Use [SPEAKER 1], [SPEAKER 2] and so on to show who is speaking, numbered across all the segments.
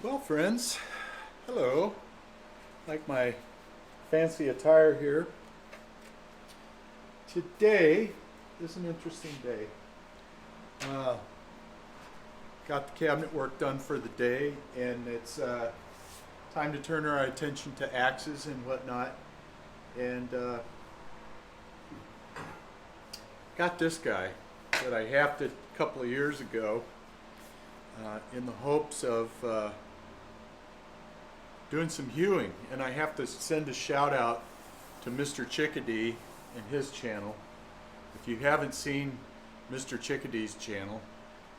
[SPEAKER 1] Well, friends, hello. Like my fancy attire here. Today is an interesting day. Uh, got the cabinet work done for the day, and it's time to turn our attention to axes and whatnot. And got this guy that I hafted a couple of years ago in the hopes of doing some hewing, and I have to send a shout out to Mr. Chickadee and his channel. If you haven't seen Mr. Chickadee's channel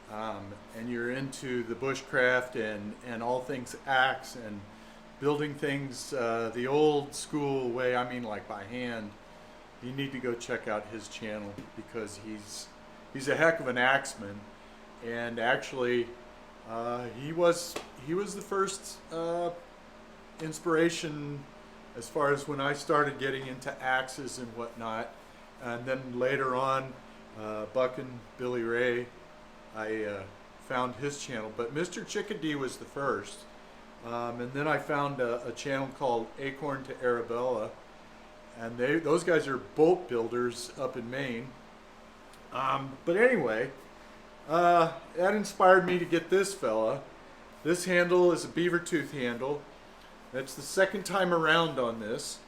[SPEAKER 1] and you're into the bushcraft and all things axe and building things the old school way, I mean like by hand, you need to go check out his channel because he's a heck of an axeman. And actually he was the first inspiration as far as when I started getting into axes and whatnot. And then later on, Buck and Billy Ray, I found his channel. But Mr. Chickadee was the first. And then I found a channel called Acorn to Arabella. And those guys are boat builders up in Maine. But anyway, that inspired me to get this fella. This handle is a beaver tooth handle. That's the second time around on this,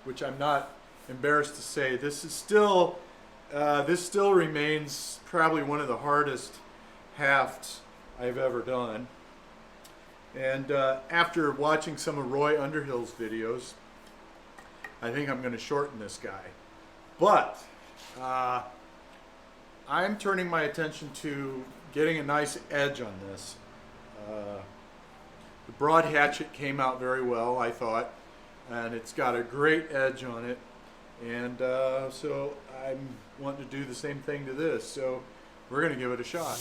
[SPEAKER 1] which I'm not embarrassed to say. This still remains probably one of the hardest hafts I've ever done. And after watching some of Roy Underhill's videos, I think I'm going to shorten this guy. But I'm turning my attention to getting a nice edge on this. The broad hatchet came out very well, I thought, and it's got a great edge on it. And so I'm wanting to do the same thing to this, so we're going to give it a shot.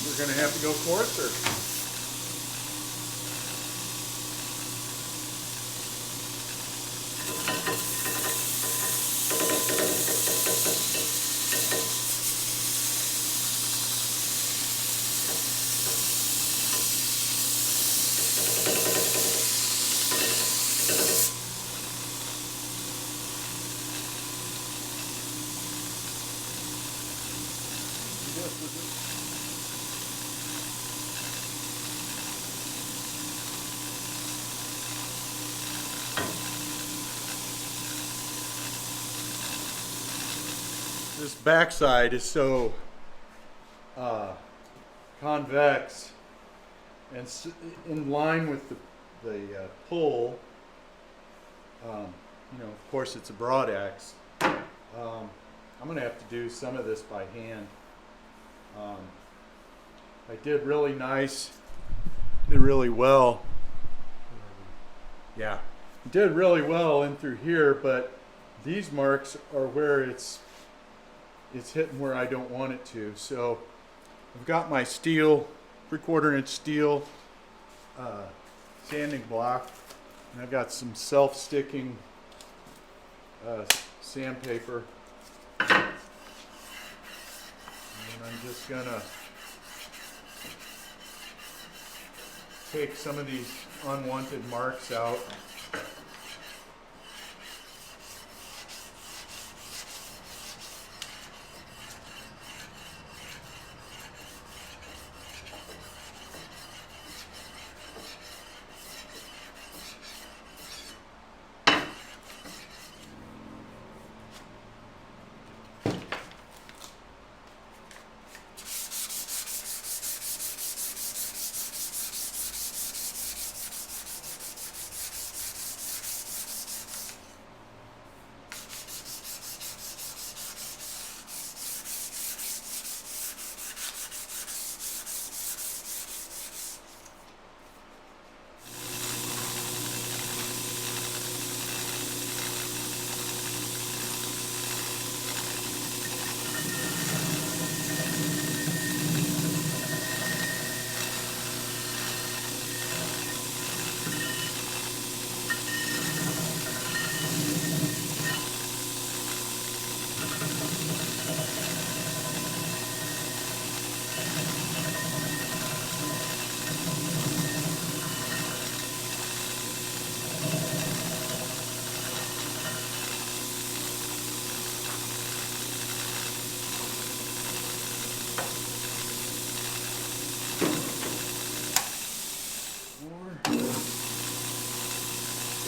[SPEAKER 1] We're going to have to go coarser. This backside is so convex and in line with the pull. Of course, it's a broad axe. I'm going to have to do some of this by hand. I did really nice, did really well. Yeah, did really well in through here, but these marks are where it's hitting where I don't want it to. So I've got my steel, 3/4 inch steel sanding block, and I've got some self-sticking sandpaper. And I'm just gonna take some of these unwanted marks out.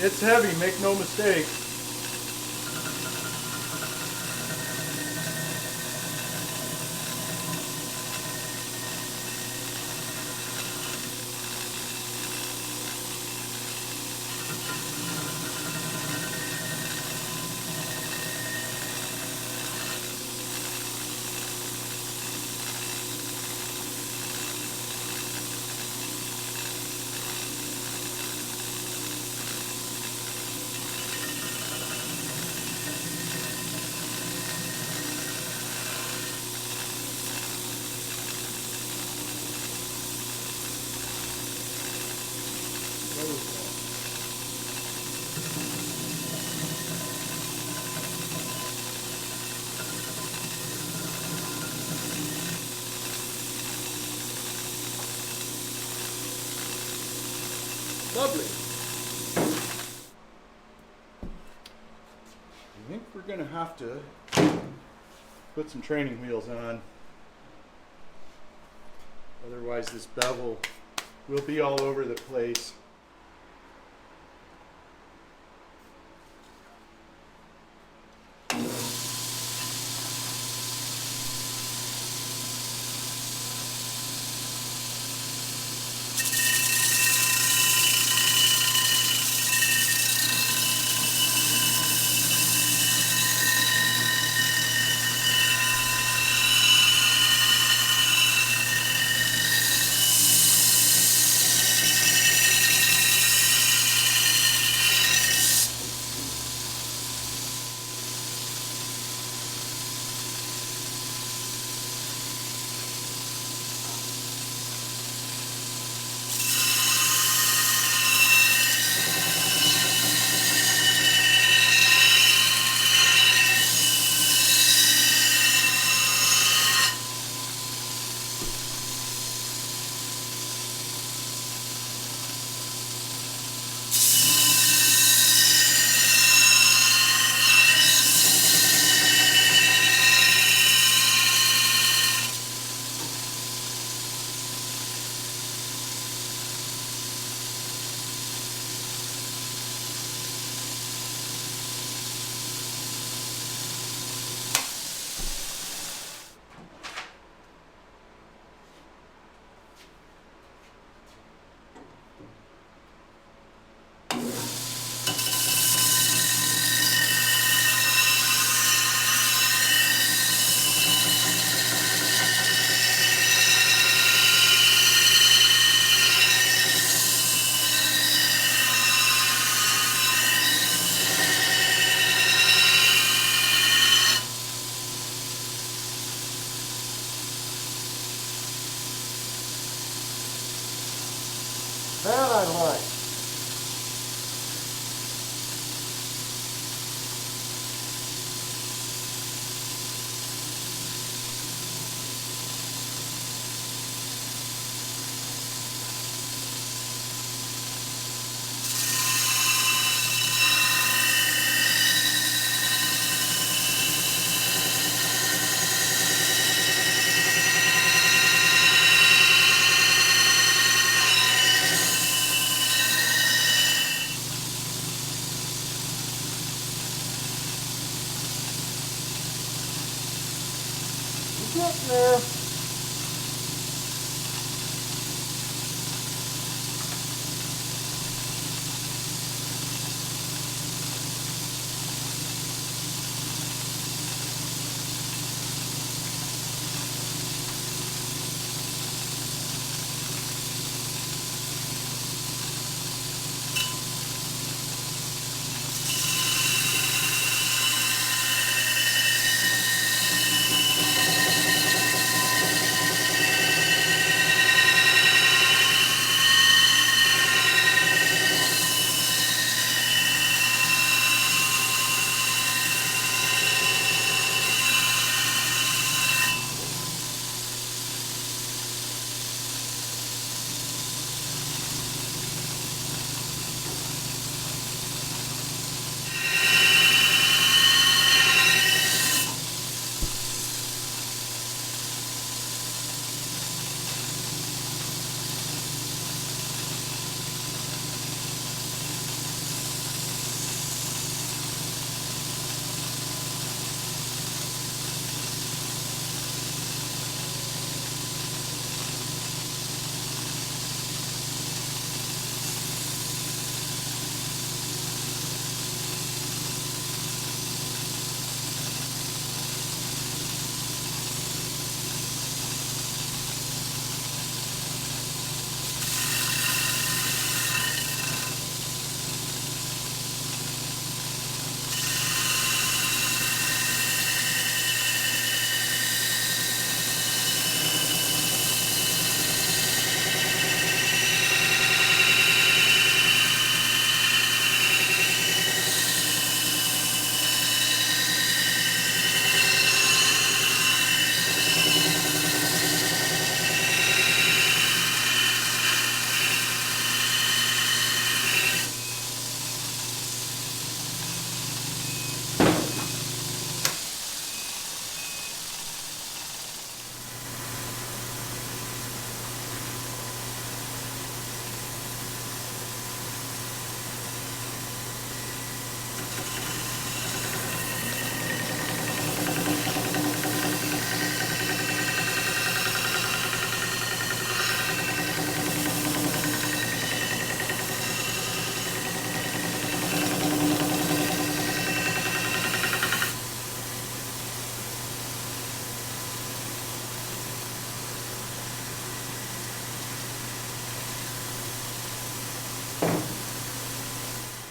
[SPEAKER 1] It's heavy, make no mistake. Lovely. I think we're going to have to put some training wheels on. Otherwise this bevel will be all over the place.
[SPEAKER 2] That I like. Getting there.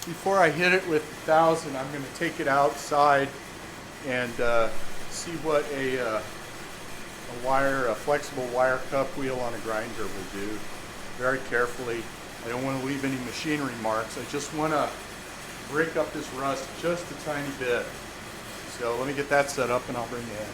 [SPEAKER 1] before I hit it with 1,000, I'm going to take it outside and see what a flexible wire cup wheel on a grinder will do. Very carefully. I don't want to leave any machinery marks. I just want to break up this rust just a tiny bit. So let me get that set up and I'll bring you in.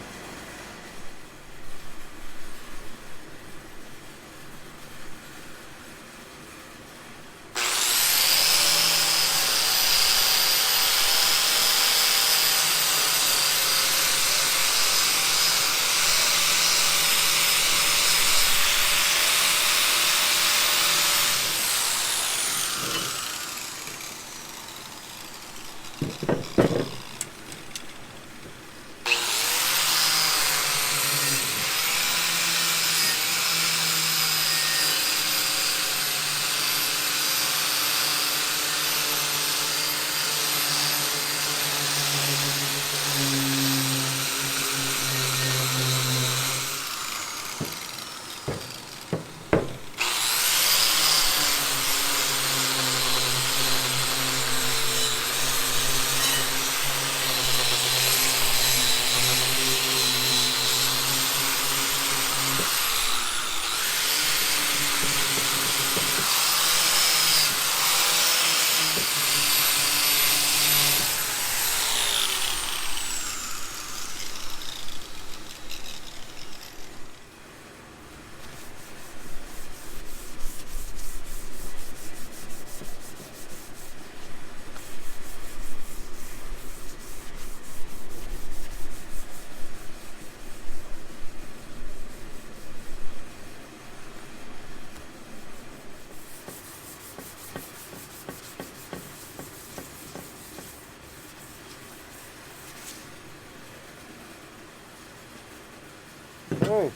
[SPEAKER 2] Hey,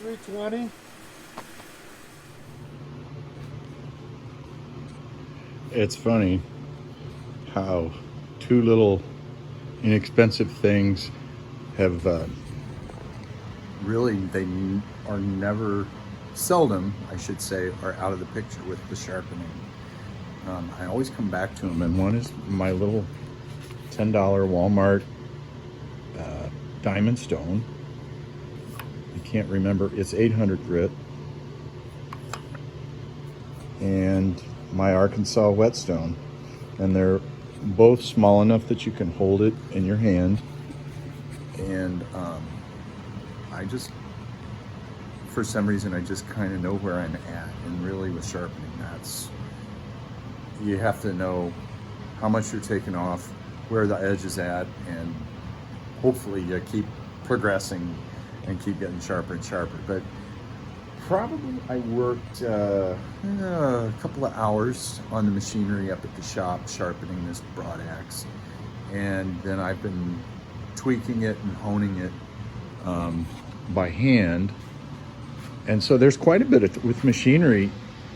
[SPEAKER 2] 320.
[SPEAKER 1] It's funny how two little inexpensive things have really, they are never, seldom, I should say, are out of the picture with the sharpening. I always come back to them, and one is my little $10 Walmart diamond stone. I can't remember, it's 800 grit. And my Arkansas whetstone. And they're both small enough that you can hold it in your hand. And I just, for some reason, I just kind of know where I'm at. And really with sharpening, that's, you have to know how much you're taking off, where the edge is at, and hopefully you keep progressing and keep getting sharper and sharper. But probably I worked a couple of hours on the machinery up at the shop sharpening this broad axe, and then I've been tweaking it and honing it by hand. And so there's quite a bit with machinery,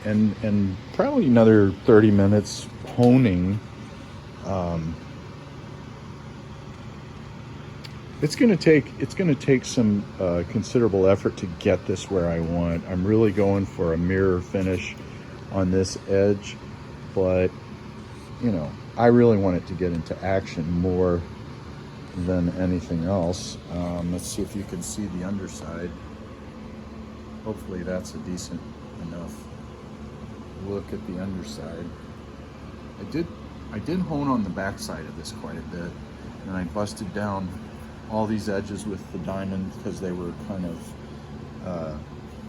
[SPEAKER 1] and probably another 30 minutes honing. It's going to take some considerable effort to get this where I want. I'm really going for a mirror finish on this edge, but you know, I really want it to get into action more than anything else. Let's see if you can see the underside. Hopefully that's a decent enough look at the underside. I did hone on the back side of this quite a bit, and I busted down all these edges with the diamond because they were kind of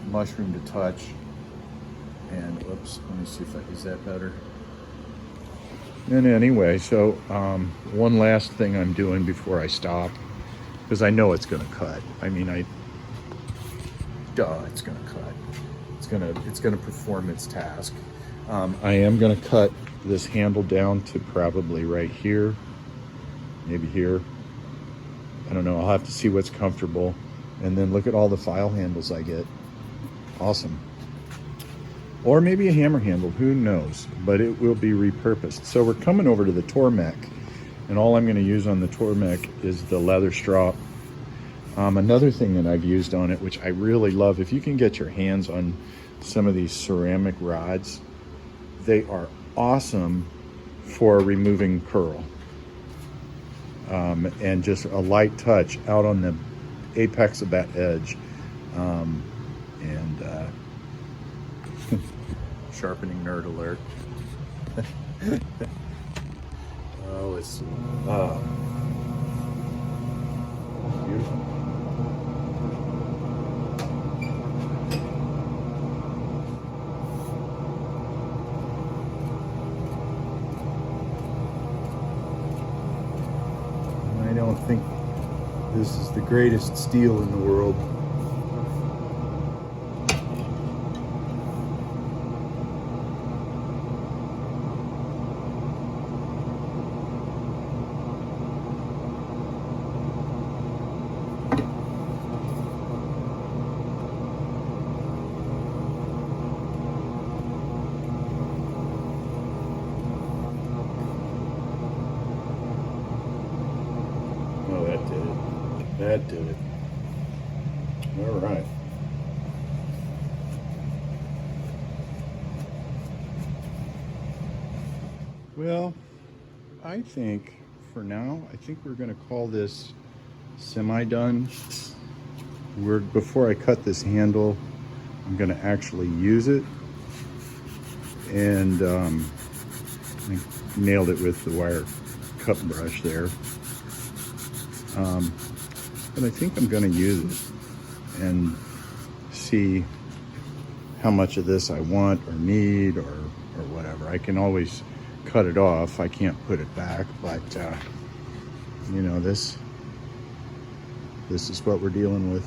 [SPEAKER 1] mushroom to touch. And oops, let me see if is that better? And anyway, so one last thing I'm doing before I stop, because I know it's going to cut. I mean, it's going to cut. It's going to perform its task. I am going to cut this handle down to probably right here, maybe here. I don't know, I'll have to see what's comfortable. And then look at all the file handles I get. Awesome. Or maybe a hammer handle, who knows, but it will be repurposed. So we're coming over to the Tormek, and all I'm gonna use on the Tormek is the leather strop. Another thing that I've used on it, which I really love, if you can get your hands on some of these ceramic rods,
[SPEAKER 3] they are awesome for removing curl. And just a light touch out on the apex of that edge. Sharpening nerd alert. Oh, it's beautiful. I don't think this is the greatest steel in the world. Oh, that did it. That did it. All right. Well, I think for now, I think we're going to call this semi-done. Before I cut this handle, I'm going to actually use it. And I nailed it with the wire cut brush there. But I think I'm going to use it and see how much of this I want or need or whatever. I can always cut it off. I can't put it back, but you know, this is what we're dealing with.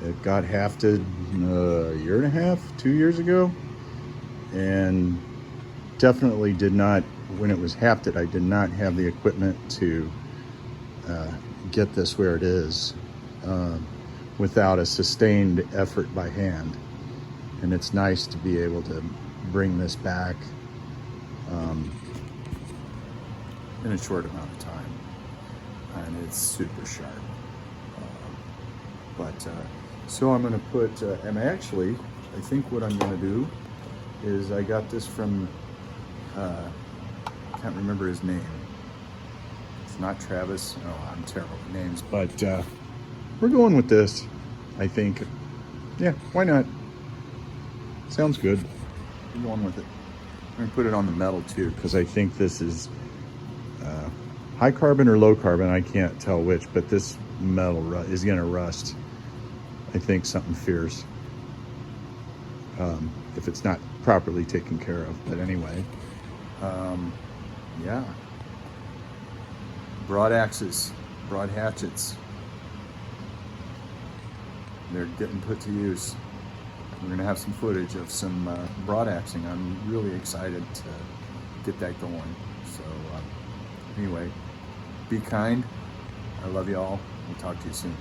[SPEAKER 3] It got hafted a year and a half, 2 years ago, and definitely did not, when it was hafted, I did not have the equipment to get this where it is without a sustained effort by hand. And it's nice to be able to bring this back in a short amount of time. And it's super sharp. So I'm going to put, and actually, I think what I'm going to do is I got this from, I can't remember his name. It's not Travis. Oh, I'm terrible with names. But we're going with this, I think. Yeah, why not? Sounds good. We're going with it. I'm going to put it on the metal too, because I think this is high carbon or low carbon. I can't tell which, but this metal is going to rust. I think something fierce if it's not properly taken care of. But anyway, yeah. Broad axes, broad hatchets. They're getting put to use. We're going to have some footage of some broad axing. I'm really excited to get that going. So anyway, be kind. I love you all. We'll talk to you soon.